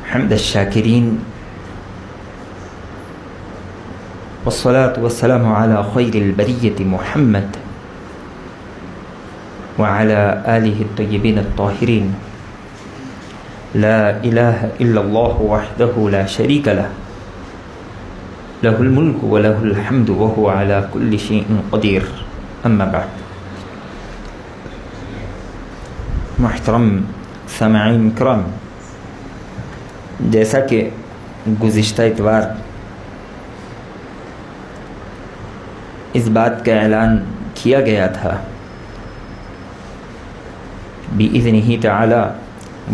حمد الشاكرين والصلاة والسلام على خير البرية محمد وعلى آله الطيبين الطاهرين. لا إله إلا الله وحده لا شريك له له الملك وله الحمد وهو على كل شيء قدير. أما بعد، محترم سامعین کرام، جیسا کہ گزشتہ اتوار اس بات کا اعلان کیا گیا تھا بِإِذْنِهِ تَعَالَى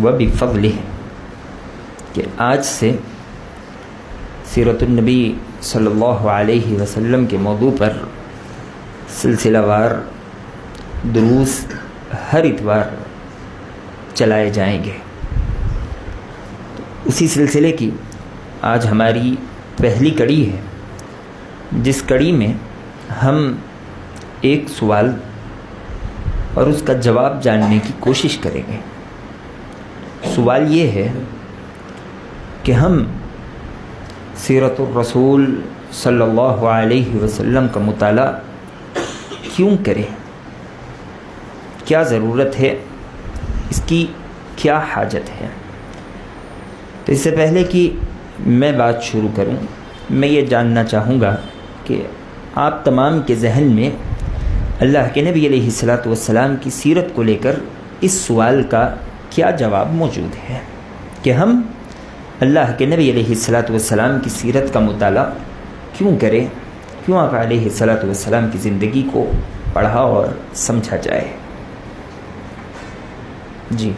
وَبِفَضْلِهِ کہ آج سے سیرت النبی صلی اللہ علیہ وسلم کے موضوع پر سلسلہ وار دروس ہر اتوار چلائے جائیں گے. اسی سلسلے کی آج ہماری پہلی کڑی ہے، جس کڑی میں ہم ایک سوال اور اس کا جواب جاننے کی کوشش کریں گے. سوال یہ ہے کہ ہم سیرت الرسول صلی اللہ علیہ وسلم کا مطالعہ کیوں کریں؟ کیا ضرورت ہے؟ اس کی کیا حاجت ہے؟ تو اس سے پہلے کہ میں بات شروع کروں، میں یہ جاننا چاہوں گا کہ آپ تمام کے ذہن میں اللہ کے نبی علیہ الصلاۃ والسلام کی سیرت کو لے کر اس سوال کا کیا جواب موجود ہے کہ ہم اللہ کے نبی علیہ الصلاۃ والسلام کی سیرت کا مطالعہ کیوں کریں؟ کیوں آپ علیہ الصلاۃ والسلام کی زندگی کو پڑھا اور سمجھا جائے؟ جی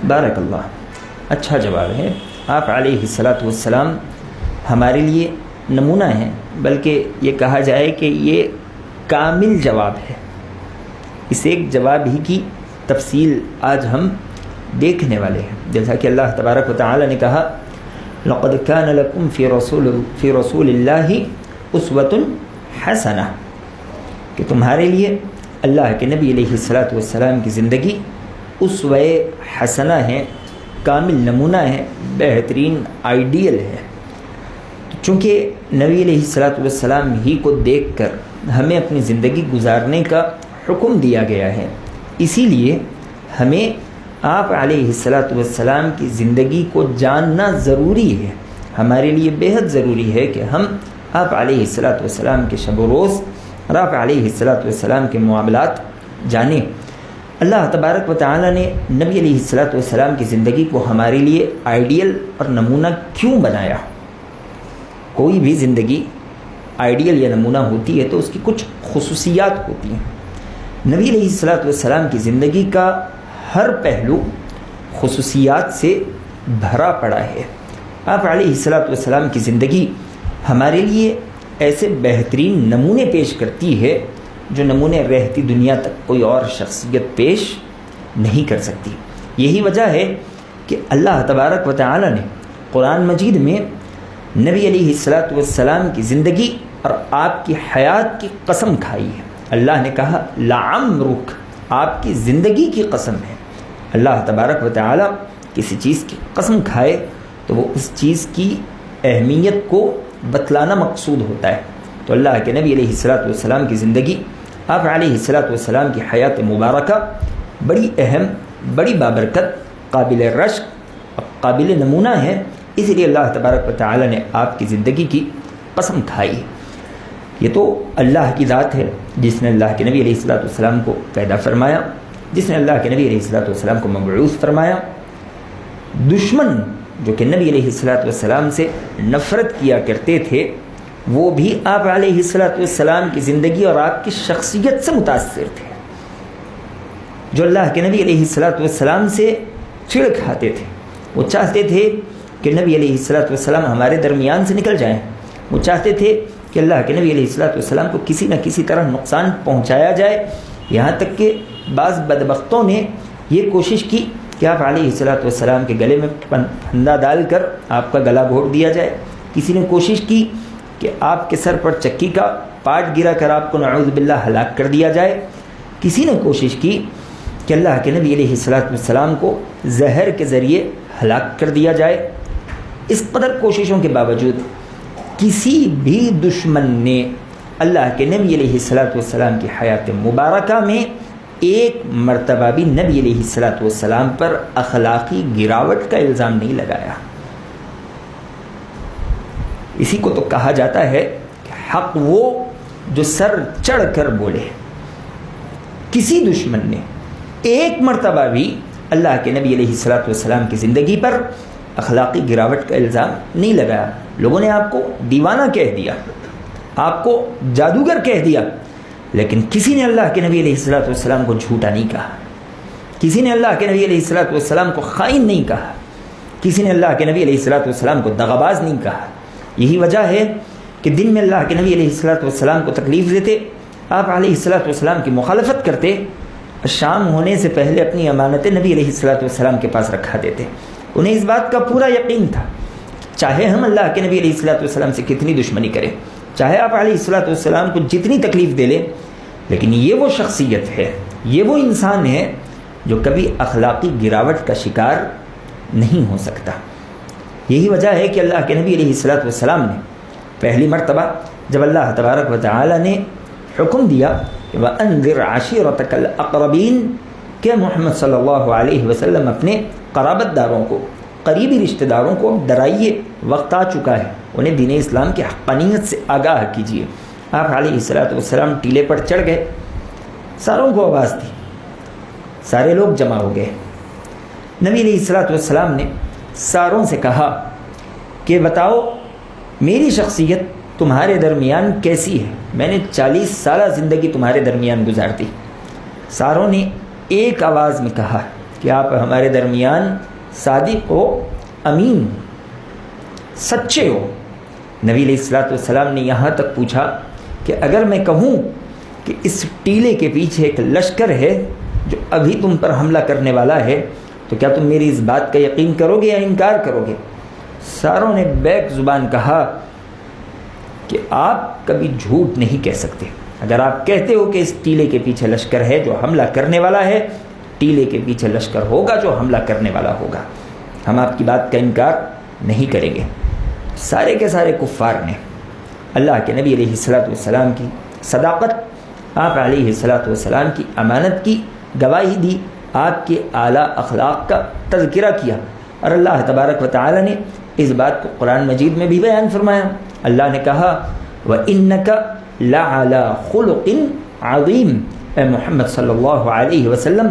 بارک اللہ، اچھا جواب ہے. آپ علیہ الصلاۃ والسلام ہمارے لیے نمونہ ہیں، بلکہ یہ کہا جائے کہ یہ کامل جواب ہے. اس ایک جواب ہی کی تفصیل آج ہم دیکھنے والے ہیں. جیسا کہ اللہ تبارک و تعالی نے کہا لَقَدْ كَانَ لَكُمْ فِي رَسُولِ اللَّهِ أُسْوَةٌ حَسَنَةٌ کہ تمہارے لیے اللہ کے نبی علیہ الصلاۃ والسلام کی زندگی اسوہ حسنہ ہے، کامل نمونہ ہے، بہترین آئیڈیل ہے. چونکہ نبی علیہ الصلاۃ والسلام ہی کو دیکھ کر ہمیں اپنی زندگی گزارنے کا حکم دیا گیا ہے، اسی لیے ہمیں آپ علیہ الصلاۃ والسلام کی زندگی کو جاننا ضروری ہے. ہمارے لیے بیحد ضروری ہے کہ ہم آپ علیہ الصلاۃ والسلام کے شب و روز اور آپ علیہ الصلاۃ والسلام کے معاملات جانیں. اللہ تبارک و تعالی نے نبی علیہ الصلاۃ والسلام کی زندگی کو ہمارے لیے آئیڈیل اور نمونہ کیوں بنایا؟ کوئی بھی زندگی آئیڈیل یا نمونہ ہوتی ہے تو اس کی کچھ خصوصیات ہوتی ہیں. نبی علیہ الصلاۃ والسلام کی زندگی کا ہر پہلو خصوصیات سے بھرا پڑا ہے. آپ علیہ الصلاۃ والسلام کی زندگی ہمارے لیے ایسے بہترین نمونے پیش کرتی ہے جو نمونے رہتی دنیا تک کوئی اور شخصیت پیش نہیں کر سکتی. یہی وجہ ہے کہ اللہ تبارک و تعالی نے قرآن مجید میں نبی علیہ الصلاۃ والسلام کی زندگی اور آپ کی حیات کی قسم کھائی ہے. اللہ نے کہا لعمرک، آپ کی زندگی کی قسم ہے. اللہ تبارک و تعالی کسی چیز کی قسم کھائے تو وہ اس چیز کی اہمیت کو بتلانا مقصود ہوتا ہے. تو اللہ کے نبی علیہ الصلاۃ والسلام کی زندگی، آپ علیہ الصلاۃ والسلام کی حیات مبارکہ بڑی اہم، بڑی بابرکت، قابل رشک اور قابل نمونہ ہے. اس لیے اللہ تبارک و تعالی نے آپ کی زندگی کی قسم کھائی. یہ تو اللہ کی ذات ہے جس نے اللہ کے نبی علیہ الصلاۃ والسلام کو پیدا فرمایا، جس نے اللہ کے نبی علیہ الصلاۃ والسلام کو مبعوث فرمایا. دشمن جو کہ نبی علیہ الصلاۃ والسلام سے نفرت کیا کرتے تھے، وہ بھی آپ علیہ الصلاۃ والسلام کی زندگی اور آپ کی شخصیت سے متاثر تھے. جو اللہ کے نبی علیہ الصلاۃ والسلام سے چڑ کھاتے تھے، وہ چاہتے تھے کہ نبی علیہ الصلاۃ والسلام ہمارے درمیان سے نکل جائیں. وہ چاہتے تھے کہ اللہ کے نبی علیہ الصلاۃ والسلام کو کسی نہ کسی طرح نقصان پہنچایا جائے. یہاں تک کہ بعض بدبختوں نے یہ کوشش کی کہ آپ علیہ الصلاۃ والسلام کے گلے میں پھندا ڈال کر آپ کا گلا گھونٹ دیا جائے. کسی نے کوشش کی کہ آپ کے سر پر چکی کا پاٹ گرا کر آپ کو نعوذ باللہ ہلاک کر دیا جائے. کسی نے کوشش کی کہ اللہ کے نبی علیہ السلام کو زہر کے ذریعے ہلاک کر دیا جائے. اس قدر کوششوں کے باوجود کسی بھی دشمن نے اللہ کے نبی علیہ السلام کی حیات مبارکہ میں ایک مرتبہ بھی نبی علیہ السلام پر اخلاقی گراوٹ کا الزام نہیں لگایا. اسی کو تو کہا جاتا ہے کہ حق وہ جو سر چڑھ کر بولے. کسی دشمن نے ایک مرتبہ بھی اللہ کے نبی علیہ السلام کی زندگی پر اخلاقی گراوٹ کا الزام نہیں لگایا. لوگوں نے آپ کو دیوانہ کہہ دیا, آپ کو جادوگر کہہ دیا, لیکن کسی نے اللہ کے نبی علیہ السلام کو جھوٹا نہیں کہا. کسی نے اللہ کے نبی علیہ السلام کو خائن نہیں کہا. کسی نے اللہ کے نبی علیہ السلام کو دغاباز نہیں کہا. یہی وجہ ہے کہ دن میں اللہ کے نبی علیہ السلام کو تکلیف دیتے, آپ علیہ السلام کی مخالفت کرتے, شام ہونے سے پہلے اپنی امانتیں نبی علیہ السلام کے پاس رکھا دیتے. انہیں اس بات کا پورا یقین تھا, چاہے ہم اللہ کے نبی علیہ السلام سے کتنی دشمنی کریں, چاہے آپ علیہ السلام کو جتنی تکلیف دے لیں, لیکن یہ وہ شخصیت ہے, یہ وہ انسان ہے جو کبھی اخلاقی گراوٹ کا شکار نہیں ہو سکتا. یہی وجہ ہے کہ اللہ کے نبی علیہ السلام نے پہلی مرتبہ جب اللہ تبارک و تعالی نے حکم دیا کہ وَأَنذِرْ عَشِيرَتَكَ الْأَقْرَبِينَ کہ محمد صلی اللہ علیہ وسلم اپنے قرابت داروں کو, قریبی رشتہ داروں کو ڈرائیے, وقت آ چکا ہے, انہیں دین اسلام کی حقانیت سے آگاہ کیجیے. آپ علیہ السلام ٹیلے پر چڑھ گئے, ساروں کو آواز دی, سارے لوگ جمع ہو گئے. نبی علیہ السلام نے ساروں سے کہا کہ بتاؤ میری شخصیت تمہارے درمیان کیسی ہے, میں نے 40 سالہ زندگی تمہارے درمیان گزار دی. ساروں نے ایک آواز میں کہا کہ آپ ہمارے درمیان صادق ہو, امین, سچے ہو. نبی علیہ السلام نے یہاں تک پوچھا کہ اگر میں کہوں کہ اس ٹیلے کے پیچھے ایک لشکر ہے جو ابھی تم پر حملہ کرنے والا ہے, تو کیا تم میری اس بات کا یقین کرو گے یا انکار کرو گے؟ ساروں نے بیک زبان کہا کہ آپ کبھی جھوٹ نہیں کہہ سکتے. اگر آپ کہتے ہو کہ اس ٹیلے کے پیچھے لشکر ہے جو حملہ کرنے والا ہے, ٹیلے کے پیچھے لشکر ہوگا جو حملہ کرنے والا ہوگا, ہم آپ کی بات کا انکار نہیں کریں گے. سارے کے سارے کفار نے اللہ کے نبی علیہ السلام کی صداقت, آپ علیہ السلام کی امانت کی گواہی دی, آپ کے اعلیٰ اخلاق کا تذکرہ کیا, اور اللہ تبارک و تعالی نے اس بات کو قرآن مجید میں بھی بیان فرمایا. اللہ نے کہا وَإِنَّكَ لَعَلَىٰ خُلُقٍ عَظِيمٍ, اے محمد صلی اللہ علیہ وسلم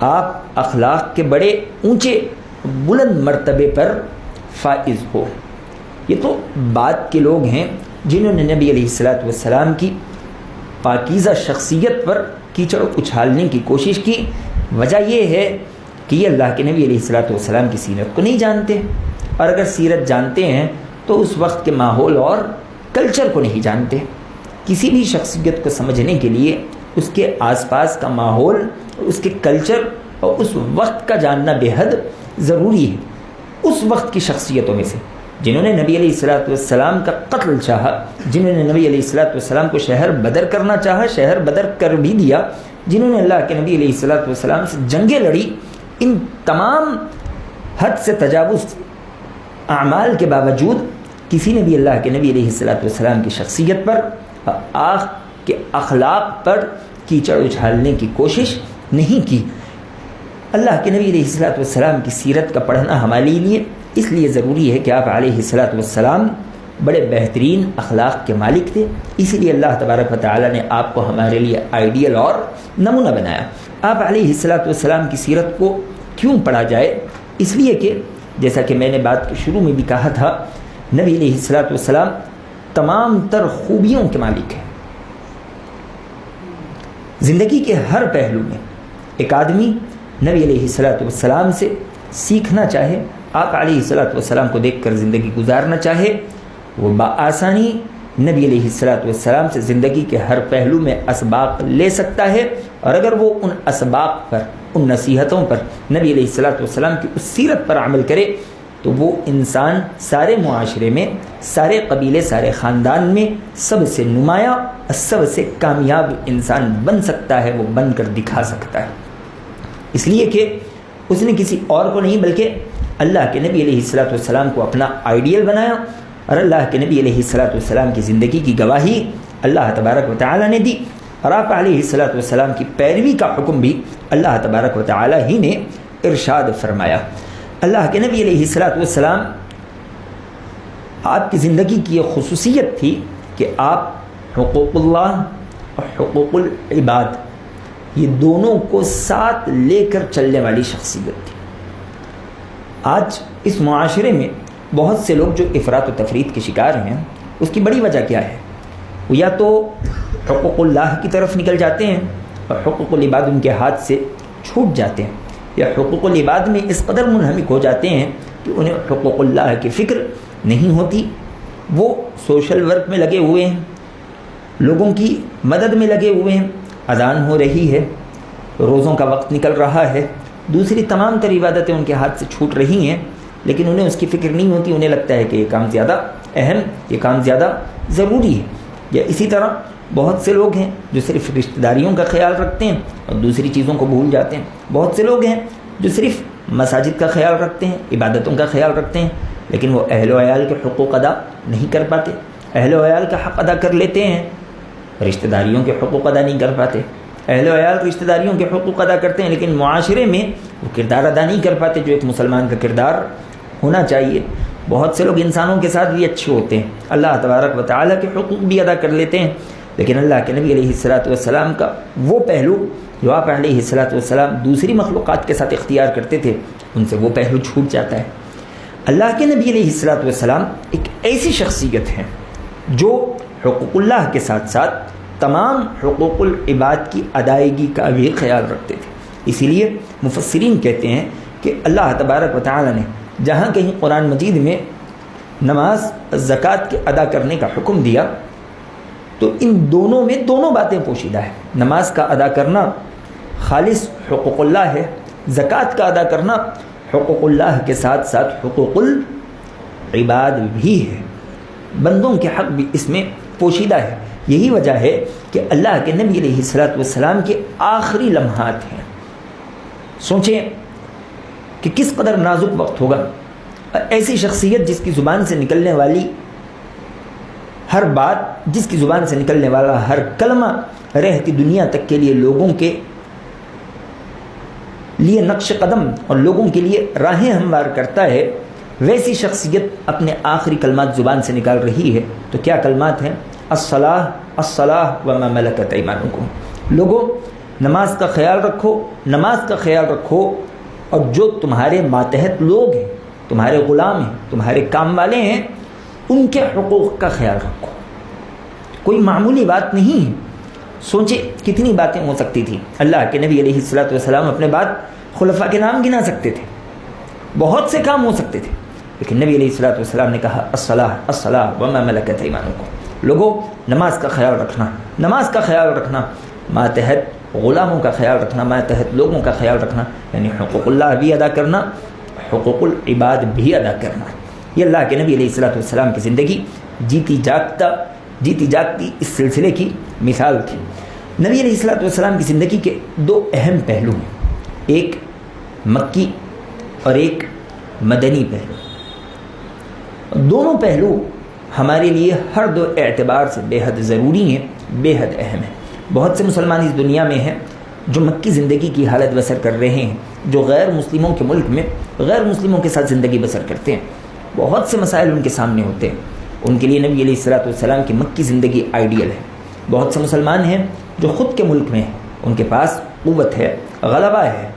آپ اخلاق کے بڑے اونچے بلند مرتبے پر فائز ہو. یہ تو بعد کے لوگ ہیں جنہوں نے نبی علیہ السلام کی پاکیزہ شخصیت پر کیچڑ اچھالنے کی کوشش کی. وجہ یہ ہے کہ یہ اللہ کے نبی علیہ السلام کی سیرت کو نہیں جانتے, اور اگر سیرت جانتے ہیں تو اس وقت کے ماحول اور کلچر کو نہیں جانتے. کسی بھی شخصیت کو سمجھنے کے لیے اس کے آس پاس کا ماحول, اس کے کلچر اور اس وقت کا جاننا بے حد ضروری ہے. اس وقت کی شخصیتوں میں سے جنہوں نے نبی علیہ السلام کا قتل چاہا, جنہوں نے نبی علیہ السلام کو شہر بدر کرنا چاہا, شہر بدر کر بھی دیا, جنہوں نے اللہ کے نبی علیہ السلام سے جنگیں لڑی, ان تمام حد سے تجاوز اعمال کے باوجود کسی نے بھی اللہ کے نبی علیہ السلام کی شخصیت پر, آخ کے اخلاق پر کیچڑ اچھالنے کی کوشش نہیں کی. اللہ کے نبی علیہ السلام کی سیرت کا پڑھنا ہمارے لیے اس لیے ضروری ہے کہ آپ علیہ السلام بڑے بہترین اخلاق کے مالک تھے. اسی لیے اللہ تبارک و تعالی نے آپ کو ہمارے لیے آئیڈیل اور نمونہ بنایا. آپ علیہ السلام کی سیرت کو کیوں پڑھا جائے؟ اس لیے کہ جیسا کہ میں نے بات کے شروع میں بھی کہا تھا, نبی علیہ السلام تمام تر خوبیوں کے مالک ہیں. زندگی کے ہر پہلو میں ایک آدمی نبی علیہ السلام سے سیکھنا چاہے, آپ علیہ السلام کو دیکھ کر زندگی گزارنا چاہے, وہ بآسانی نبی علیہ السلام سے زندگی کے ہر پہلو میں اسباق لے سکتا ہے. اور اگر وہ ان اسباق پر, ان نصیحتوں پر, نبی علیہ السلام کی اس سیرت پر عمل کرے, تو وہ انسان سارے معاشرے میں, سارے قبیلے, سارے خاندان میں سب سے نمایاں سب سے کامیاب انسان بن سکتا ہے وہ بن کر دکھا سکتا ہے، اس لیے کہ اس نے کسی اور کو نہیں بلکہ اللہ کے نبی علیہ الصلوۃ والسلام کو اپنا آئیڈیل بنایا، اور اللہ کے نبی علیہ الصلوۃ والسلام کی زندگی کی گواہی اللہ تبارک و تعالی نے دی، اور آپ علیہ الصلوۃ والسلام کی پیروی کا حکم بھی اللہ تبارک و تعالی ہی نے ارشاد فرمایا۔ اللہ کے نبی علیہ الصلوۃ والسلام آپ کی زندگی کی یہ خصوصیت تھی کہ آپ حقوق اللہ اور حقوق العباد یہ دونوں کو ساتھ لے کر چلنے والی شخصیت تھی۔ آج اس معاشرے میں بہت سے لوگ جو افراط و تفریط کے شکار ہیں، اس کی بڑی وجہ کیا ہے؟ وہ یا تو حقوق اللہ کی طرف نکل جاتے ہیں اور حقوق العباد ان کے ہاتھ سے چھوٹ جاتے ہیں، یا حقوق العباد میں اس قدر منہمک ہو جاتے ہیں کہ انہیں حقوق اللہ کی فکر نہیں ہوتی، وہ سوشل ورک میں لگے ہوئے ہیں، لوگوں کی مدد میں لگے ہوئے ہیں، اذان ہو رہی ہے، روزوں کا وقت نکل رہا ہے، دوسری تمام تر عبادتیں ان کے ہاتھ سے چھوٹ رہی ہیں، لیکن انہیں اس کی فکر نہیں ہوتی، انہیں لگتا ہے کہ یہ کام زیادہ اہم، یہ کام زیادہ ضروری ہے۔ یا اسی طرح بہت سے لوگ ہیں جو صرف رشتہ داریوں کا خیال رکھتے ہیں اور دوسری چیزوں کو بھول جاتے ہیں، بہت سے لوگ ہیں جو صرف مساجد کا خیال رکھتے ہیں، عبادتوں کا خیال رکھتے ہیں، لیکن وہ اہل و عیال کے حقوق ادا نہیں کر پاتے، اہل و عیال کا حق ادا کر لیتے ہیں، رشتہ داریوں کے حقوق ادا نہیں کر پاتے، اہل و عیال رشتہ داریوں کے حقوق ادا کرتے ہیں لیکن معاشرے میں وہ کردار ادا نہیں کر پاتے جو ایک مسلمان کا کردار ہونا چاہیے۔ بہت سے لوگ انسانوں کے ساتھ بھی اچھے ہوتے ہیں، اللہ تبارک و تعالیٰ کے حقوق بھی ادا کر لیتے ہیں، لیکن اللہ کے نبی علیہ الصلوۃ والسلام کا وہ پہلو جو آپ علیہ الصلوۃ والسلام دوسری مخلوقات کے ساتھ اختیار کرتے تھے، ان سے وہ پہلو چھوٹ جاتا ہے۔ اللہ کے نبی علیہ الصلوۃ والسلام ایک ایسی شخصیت ہے جو حقوق اللہ کے ساتھ ساتھ تمام حقوق العباد کی ادائیگی کا بھی خیال رکھتے تھے۔ اسی لیے مفسرین کہتے ہیں کہ اللہ تبارک و تعالی نے جہاں کہیں قرآن مجید میں نماز زکوٰۃ کے ادا کرنے کا حکم دیا تو ان دونوں میں دونوں باتیں پوشیدہ ہیں۔ نماز کا ادا کرنا خالص حقوق اللہ ہے، زکوٰۃ کا ادا کرنا حقوق اللہ کے ساتھ ساتھ حقوق العباد بھی ہے، بندوں کے حق بھی اس میں پوشیدہ ہے۔ یہی وجہ ہے کہ اللہ کے نبی علیہ الصلوۃ والسلام کے آخری لمحات ہیں، سوچیں کہ کس قدر نازک وقت ہوگا، ایسی شخصیت جس کی زبان سے نکلنے والی ہر بات، جس کی زبان سے نکلنے والا ہر کلمہ رہتی دنیا تک کے لیے لوگوں کے لیے نقش قدم اور لوگوں کے لیے راہیں ہموار کرتا ہے، ویسی شخصیت اپنے آخری کلمات زبان سے نکال رہی ہے۔ تو کیا کلمات ہیں؟ الصلاۃ الصلاۃ وما ملکت ایمانکم، لوگوں نماز کا خیال رکھو، نماز کا خیال رکھو، اور جو تمہارے ماتحت لوگ ہیں، تمہارے غلام ہیں، تمہارے کام والے ہیں، ان کے حقوق کا خیال رکھو۔ کوئی معمولی بات نہیں ہے، سوچے کتنی باتیں ہو سکتی تھیں۔ اللہ کے نبی علیہ الصلوۃ والسلام اپنے بعد خلفاء کے نام گنا سکتے تھے، بہت سے کام ہو سکتے تھے، لیکن نبی علیہ الصلوۃ والسلام نے کہا الصلاۃ الصلاۃ وما ملکت ایمانکم، لوگوں نماز کا خیال رکھنا، نماز کا خیال رکھنا، ماتحت غلاموں کا خیال رکھنا، ماتحت لوگوں کا خیال رکھنا، یعنی حقوق اللہ بھی ادا کرنا، حقوق العباد بھی ادا کرنا۔ یہ اللہ کے نبی علیہ الصلوۃ والسلام کی زندگی جیتی جاگتی اس سلسلے کی مثال تھی۔ نبی علیہ الصلوۃ والسلام کی زندگی کے دو اہم پہلو ہیں، ایک مکی اور ایک مدنی پہلو۔ دونوں پہلو ہمارے لیے ہر دو اعتبار سے بے حد ضروری ہیں، بے حد اہم ہیں۔ بہت سے مسلمان اس دنیا میں ہیں جو مکی زندگی کی حالت بسر کر رہے ہیں، جو غیر مسلموں کے ملک میں غیر مسلموں کے ساتھ زندگی بسر کرتے ہیں، بہت سے مسائل ان کے سامنے ہوتے ہیں، ان کے لیے نبی علیہ الصلوۃ والسلام کی مکی زندگی آئیڈیل ہے۔ بہت سے مسلمان ہیں جو خود کے ملک میں ہیں، ان کے پاس قوت ہے، غلبہ ہے،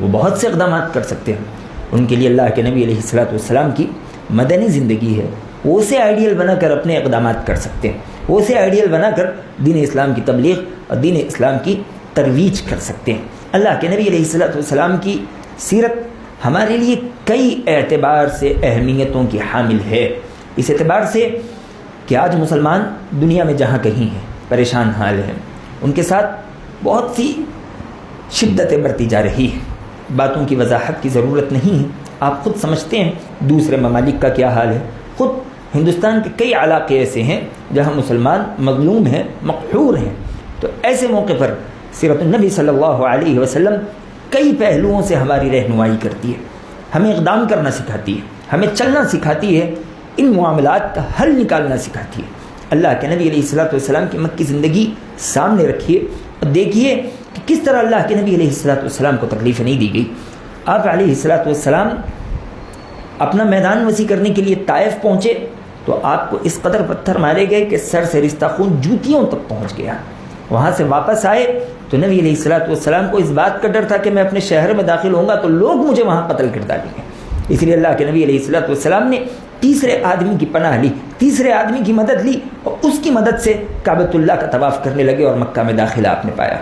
وہ بہت سے اقدامات کر سکتے ہیں، ان کے لیے اللہ کے نبی علیہ الصلوۃ والسلام کی مدنی زندگی ہے، وہ اسے آئیڈیل بنا کر اپنے اقدامات کر سکتے ہیں، وہ اسے آئیڈیل بنا کر دین اسلام کی تبلیغ اور دین اسلام کی ترویج کر سکتے ہیں۔ اللہ کے نبی علیہ الصلوۃ والسلام کی سیرت ہمارے لیے کئی اعتبار سے اہمیتوں کی حامل ہے، اس اعتبار سے کہ آج مسلمان دنیا میں جہاں کہیں ہیں پریشان حال ہیں، ان کے ساتھ بہت سی شدتیں برتی جا رہی ہیں، باتوں کی وضاحت کی ضرورت نہیں ہے، آپ خود سمجھتے ہیں دوسرے ممالک کا کیا حال ہے، خود ہندوستان کے کئی علاقے ایسے ہیں جہاں مسلمان مظلوم ہیں، مقہور ہیں، تو ایسے موقع پر سیرت النبی صلی اللہ علیہ وسلم کئی پہلوؤں سے ہماری رہنمائی کرتی ہے، ہمیں اقدام کرنا سکھاتی ہے، ہمیں چلنا سکھاتی ہے، ان معاملات کا حل نکالنا سکھاتی ہے۔ اللہ کے نبی علیہ الصلوۃ والسلام کی مکی زندگی سامنے رکھیے اور دیکھیے کہ کس طرح اللہ کے نبی علیہ الصلوۃ والسلام کو تکلیفیں نہیں دی گئی۔ آپ علیہ الصلوۃ والسلام اپنا میدان وسیع کرنے کے لیے طائف پہنچے تو آپ کو اس قدر پتھر مارے گئے کہ سر سے رشتہ خون جوتیوں تک پہنچ گیا۔ وہاں سے واپس آئے تو نبی علیہ الصلوۃ والسلام کو اس بات کا ڈر تھا کہ میں اپنے شہر میں داخل ہوں گا تو لوگ مجھے وہاں قتل کر ڈالیں گے، اس لیے اللہ کے نبی علیہ الصلوۃ والسلام نے تیسرے آدمی کی پناہ لی، تیسرے آدمی کی مدد لی اور اس کی مدد سے کعبۃ اللہ کا طواف کرنے لگے اور مکہ میں داخلہ آپ نے پایا۔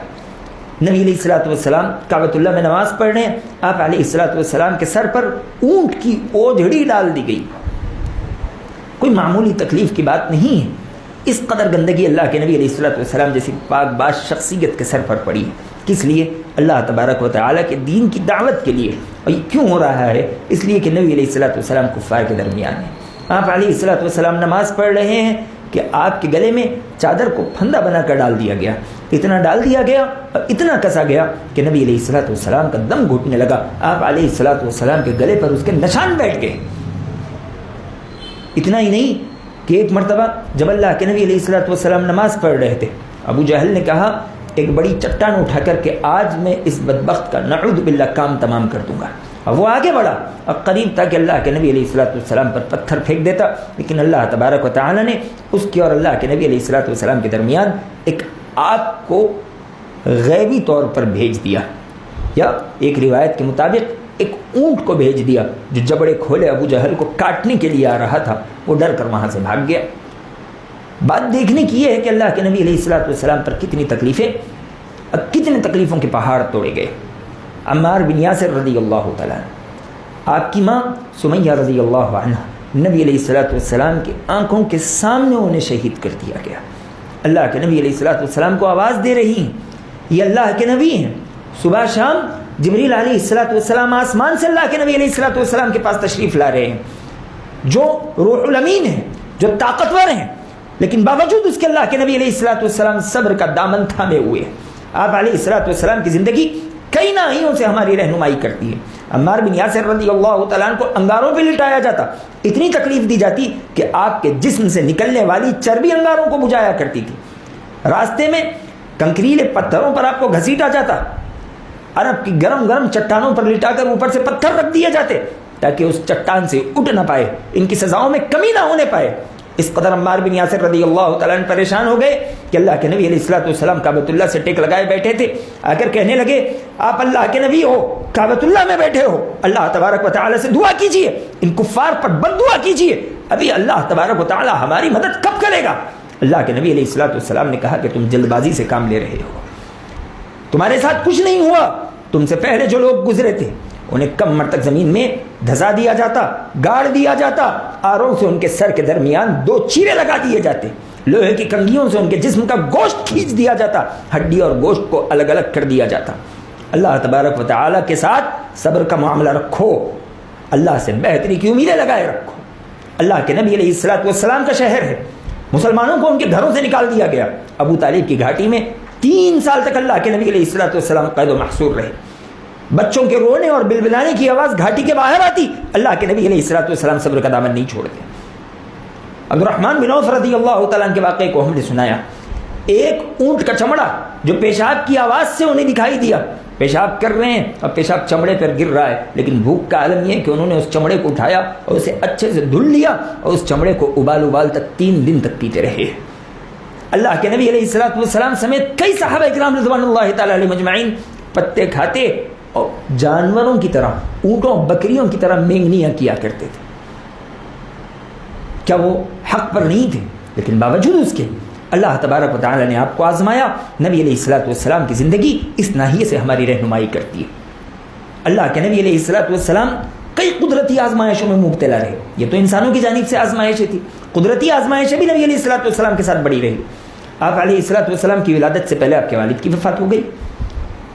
نبی علیہ الصلوۃ والسلام کعبۃ اللہ میں نماز پڑھ رہے ہیں، آپ علیہ الصلوۃ والسلام کے سر پر اونٹ کی اوجھڑی ڈال دی گئی۔ کوئی معمولی تکلیف کی بات نہیں ہے، اس قدر گندگی اللہ کے نبی علیہ الصلوۃ والسلام جیسی پاک باز شخصیت کے سر پر پڑی ہے۔ کس لیے؟ اللہ تبارک و تعالیٰ کے دین کی دعوت کے لیے۔ اور یہ کیوں ہو رہا ہے؟ اس لیے کہ نبی علیہ الصلوۃ والسلام کفار کے درمیان ہیں۔ آپ علیہ الصلوۃ والسلام نماز پڑھ رہے ہیں کہ آپ کے گلے میں چادر کو پھندا بنا کر ڈال دیا گیا، اتنا ڈال دیا گیا اور اتنا کسا گیا کہ نبی علیہ الصلوۃ والسلام کا دم گھٹنے لگا۔ آپ علیہ الصلوۃ والسلام کے گلے پر اس کے نشان بیٹھ گئے۔ اتنا ہی نہیں کہ ایک مرتبہ جب اللہ کے نبی علیہ الصلوۃ والسلام نماز پڑھ رہے تھے، ابو جہل نے کہا ایک بڑی چٹان اٹھا کر کے آج میں اس بدبخت کا نعوذ باللہ کام تمام کر دوں گا، اور وہ آگے بڑھا اور قریب تھا کہ اللہ کے نبی علیہ الصلوۃ والسلام پر پتھر پھینک دیتا، لیکن اللہ تبارک و تعالیٰ نے اس کی اور اللہ کے نبی علیہ الصلوۃ والسلام کے درمیان ایک آگ کو غیبی طور پر بھیج دیا، یا ایک روایت کے مطابق ایک اونٹ کو بھیج دیا جو جبڑے کھولے ابو جہل کو کاٹنے کے لیے آ رہا تھا، وہ ڈر کر وہاں سے بھاگ گیا۔ بات دیکھنے کی یہ ہے کہ اللہ کے نبی علیہ الصلوۃ والسلام پر کتنی تکلیفیں اور کتنے تکلیفوں کے پہاڑ توڑے گئے۔ عمار بن یاسر رضی اللہ تعالیٰ عنہ، آپ کی ماں سمیہ رضی اللہ عنہ، نبی علیہ الصلوۃ والسلام کی آنکھوں کے سامنے انہیں شہید کر دیا گیا۔ اللہ کے نبی علیہ الصلوۃ والسلام کو آواز دے رہی ہیں، یہ اللہ کے نبی ہیں۔ صبح شام جبریل علیہ الصلوۃ والسلام آسمان سے اللہ کے نبی علیہ الصلوۃ والسلام کے پاس تشریف لا رہے ہیں، جو روح الامین ہیں، جو طاقتور ہیں، لیکن باوجود اس کے اللہ کے نبی علیہ الصلوۃ والسلام صبر کا دامن تھامے ہوئے ہیں۔ آپ علیہ الصلوۃ والسلام کی زندگی کئی ناحیوں سے ہماری رہنمائی کرتی ہے۔ عمار بن یاسر رضی اللہ تعالیٰ عنہ کو انگاروں پہ لٹایا جاتا، اتنی تکلیف دی جاتی کہ آپ کے جسم سے نکلنے والی چربی انگاروں کو بجھایا کرتی تھی۔ راستے میں کنکریلے پتھروں پر آپ کو گھسیٹا جاتا، عرب کی گرم گرم چٹانوں پر لٹا کر اوپر سے پتھر رکھ دیے جاتے تاکہ اس چٹان سے اٹھ نہ پائے، ان کی سزاؤں میں کمی نہ ہونے پائے۔ اس قدر عمار بن یاسر رضی اللہ تعالیٰ عنہ پریشان ہو گئے کہ اللہ کے نبی علیہ الصلوۃ والسلام کعبۃ اللہ سے ٹیک لگائے بیٹھے تھے، آ کر کہنے لگے آپ اللہ کے نبی ہو، کعبۃ اللہ میں بیٹھے ہو، اللہ تبارک و تعالیٰ سے دعا کیجیے، ان کفار پر بد دعا کیجیے، ابھی اللہ تبارک و تعالیٰ ہماری مدد کب کرے گا؟ اللہ کے نبی علیہ الصلوۃ والسلام نے کہا کہ تم جلد بازی سے کام لے رہے ہو، تمہارے ساتھ کچھ نہیں ہوا، تم سے پہلے جو لوگ گزرے تھے انہیں کم مر تک زمین میں دھسا دیا جاتا، گاڑ دیا جاتا، آروں سے ان کے سر کے درمیان 2 چیرے لگا دیے جاتے، لوہے کی کنگھیوں سے ان کے جسم کا گوشت کھینچ دیا جاتا، ہڈی اور گوشت کو الگ الگ کر دیا جاتا۔ اللہ تبارک و تعالیٰ کے ساتھ صبر کا معاملہ رکھو، اللہ سے بہتری کی امیدیں لگائے رکھو۔ اللہ کے نبی علیہ الصلوۃ والسلام کا شہر ہے، مسلمانوں کو ان کے گھروں سے نکال دیا گیا۔ ابو طالب کی گھاٹی میں 3 سال تک اللہ کے نبی علیہ الصلوۃ والسلام قید و محصور رہے، بچوں کے رونے اور بلبلانے کی آواز گھاٹی کے باہر آتی، اللہ کے نبی علیہ الصلوۃ والسلام صبر کا دامن نہیں چھوڑتے۔ عبد الرحمن بن عوف رضی اللہ تعالیٰ عنہ کے واقعے کو ہم نے سنایا، ایک اونٹ کا چمڑا جو پیشاب کی آواز سے انہیں دکھائی دیا، پیشاب کر رہے ہیں اور پیشاب چمڑے پر گر رہا ہے، لیکن بھوک کا عالم یہ ہے کہ انہوں نے اس چمڑے کو اٹھایا اور اسے اچھے سے دھل لیا اور اس چمڑے کو ابال تک 3 دن تک پیتے رہے۔ اللہ کے نبی علیہ الصلوۃ والسلام سمیت کئی صحابہ اکرام رضوان اللہ تعالیٰ علیہ مجمعین پتے کھاتے اور جانوروں کی طرح، اونٹوں بکریوں کی طرح مینگنیاں کیا کرتے تھے۔ کیا وہ حق پر نہیں تھے؟ لیکن باوجود اس کے اللہ تبارک و تعالیٰ نے آپ کو آزمایا۔ نبی علیہ الصلوۃ والسلام کی زندگی اس ناحیے سے ہماری رہنمائی کرتی ہے۔ اللہ کے نبی علیہ الصلوۃ والسلام کئی قدرتی آزمائشوں میں مبتلا رہے، یہ تو انسانوں کی جانب سے آزمائشیں تھی، قدرتی آزمائشیں بھی نبی علیہ الصلوۃ والسلام کے ساتھ بڑی رہی۔ آپ علیہ الصلوۃ والسلام کی ولادت سے پہلے آپ کے والد کی وفات ہو گئی،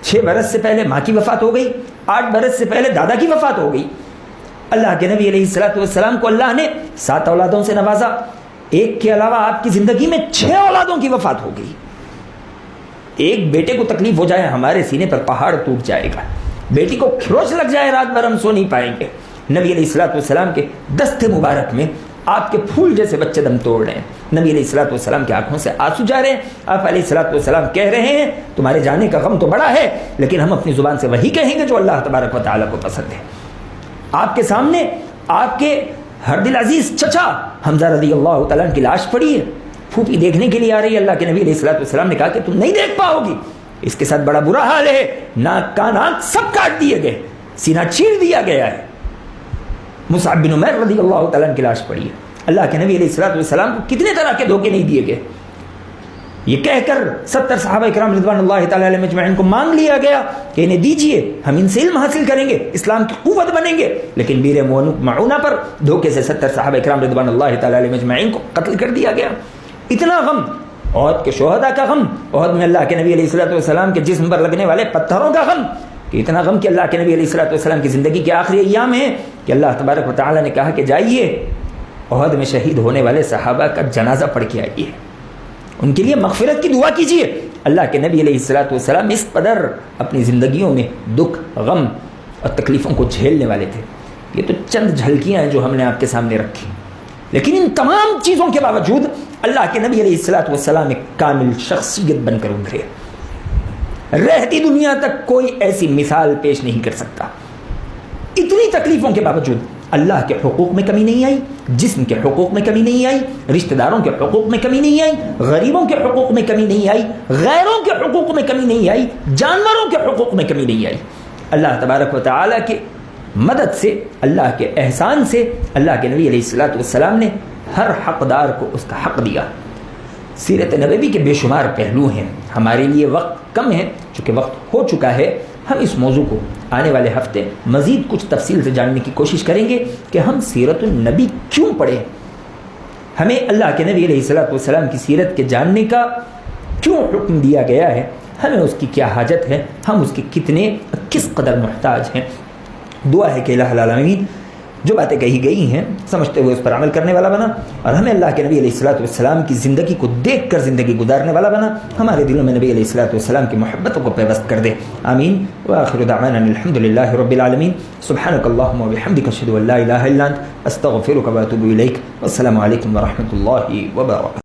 6 برس سے پہلے ماں کی وفات ہو گئی، 8 برس سے پہلے دادا کی وفات ہو گئی، اللہ کے نبی علیہ الصلوۃ والسلام کو اللہ نے 7 اولادوں سے نوازا، ایک کے علاوہ آپ کی زندگی میں 6 اولادوں کی وفات ہو گئی۔ ایک بیٹے کو تکلیف ہو جائے ہمارے سینے پر پہاڑ ٹوٹ جائے گا، بیٹی کو کھروچ لگ جائے رات بھر ہم سو نہیں پائیں گے۔ نبی علیہ الصلوۃ والسلام کے دست مبارک میں آپ کے پھول جیسے بچے دم توڑ رہے ہیں، نبی علیہ الصلوۃ والسلام کی آنکھوں سے آنسو جا رہے ہیں۔ آپ علیہ الصلوۃ والسلام کہہ رہے ہیں تمہارے جانے کا غم تو بڑا ہے، لیکن ہم اپنی زبان سے وہی کہیں گے جو اللہ تبارک و تعالیٰ کو پسند ہے۔ آپ کے سامنے آپ کے ہر دل عزیز چچا حمزہ رضی اللہ تعالیٰ عنہ کی لاش پڑی ہے، پھوپھی دیکھنے کے لیے آ رہی ہے۔ اللہ کے نبی علیہ الصلوۃ والسلام نے کہا کہ تم نہیں دیکھ پاؤ گی، اس کے ساتھ بڑا برا حال ہے، ناک کان آنکھ سب کاٹ دیے گئے، سینہ چیر دیا گیا ہے۔ مصعب بن عمیر رضی اللہ تعالیٰ عنہ کی لاش پڑی ہے۔ اللہ کے نبی علیہ الصلوۃ والسلام کو کتنے طرح کے دھوکے نہیں دیے گئے، یہ کہہ کر 70 صحابہ کرام رضوان اللہ تعالیٰ علیہم اجمعین کو مانگ لیا گیا کہ انہیں دیجئے، ہم ان سے علم حاصل کریں گے، اسلام کی قوت بنیں گے، لیکن بیر معونہ پر دھوکے سے 70 صحابہ کرام رضوان اللہ تعالیٰ علیہم اجمعین کو قتل کر دیا گیا۔ اتنا غم، احد کے شہداء کا غم، احد میں اللہ کے نبی علیہ الصلوۃ والسلام کے جسم پر لگنے والے پتھروں کا غم، کہ اتنا غم کہ اللہ کے نبی علیہ الصلوۃ والسلام کی زندگی کے آخری ایام ہیں کہ اللہ تبارک و تعالیٰ نے کہا کہ جائیے احد میں شہید ہونے والے صحابہ کا جنازہ پڑھ کے آئیے، ان کے لیے مغفرت کی دعا کیجیے۔ اللہ کے نبی علیہ الصلوۃ والسلام اس قدر اپنی زندگیوں میں دکھ، غم اور تکلیفوں کو جھیلنے والے تھے۔ یہ تو چند جھلکیاں ہیں جو ہم نے آپ کے سامنے رکھی، لیکن ان تمام چیزوں کے باوجود اللہ کے نبی علیہ الصلوۃ والسلام ایک کامل شخصیت بن کر ابھرے۔ رہتی دنیا تک کوئی ایسی مثال پیش نہیں کر سکتا۔ اتنی تکلیفوں کے باوجود اللہ کے حقوق میں کمی نہیں آئی، جسم کے حقوق میں کمی نہیں آئی، رشتہ داروں کے حقوق میں کمی نہیں آئی، غریبوں کے حقوق میں کمی نہیں آئی، غیروں کے حقوق میں کمی نہیں آئی، جانوروں کے حقوق میں کمی نہیں آئی۔ اللہ تبارک و تعالیٰ کے مدد سے، اللہ کے احسان سے اللہ کے نبی علیہ الصلوۃ والسلام نے ہر حقدار کو اس کا حق دیا۔ سیرت نبوی کے بے شمار پہلو ہیں، ہمارے لیے وقت کم ہے، چونکہ وقت ہو چکا ہے۔ ہم اس موضوع کو آنے والے ہفتے مزید کچھ تفصیل سے جاننے کی کوشش کریں گے کہ ہم سیرت النبی کیوں پڑھیں، ہمیں اللہ کے نبی علیہ الصلوۃ والسلام کی سیرت کے جاننے کا کیوں حکم دیا گیا ہے، ہمیں اس کی کیا حاجت ہے، ہم اس کے کس قدر محتاج ہیں۔ دعا ہے کہ الہ العالمین جو باتیں کہی گئی ہیں سمجھتے ہوئے اس پر عمل کرنے والا بنا، اور ہمیں اللہ کے نبی علیہ الصلوۃ والسلام کی زندگی کو دیکھ کر زندگی گزارنے والا بنا، ہمارے دلوں میں نبی علیہ الصلوۃ والسلام کی محبتوں کو پیوست کر دے، آمین۔ وآخر دعوانا الحمد للہ رب العالمین، سبحانک اللہم وبحمدک، اشہد ان لا الہ الا انت، استغفرک واتوب الیک، والسلام علیکم ورحمۃ اللہ وبرکاتہ۔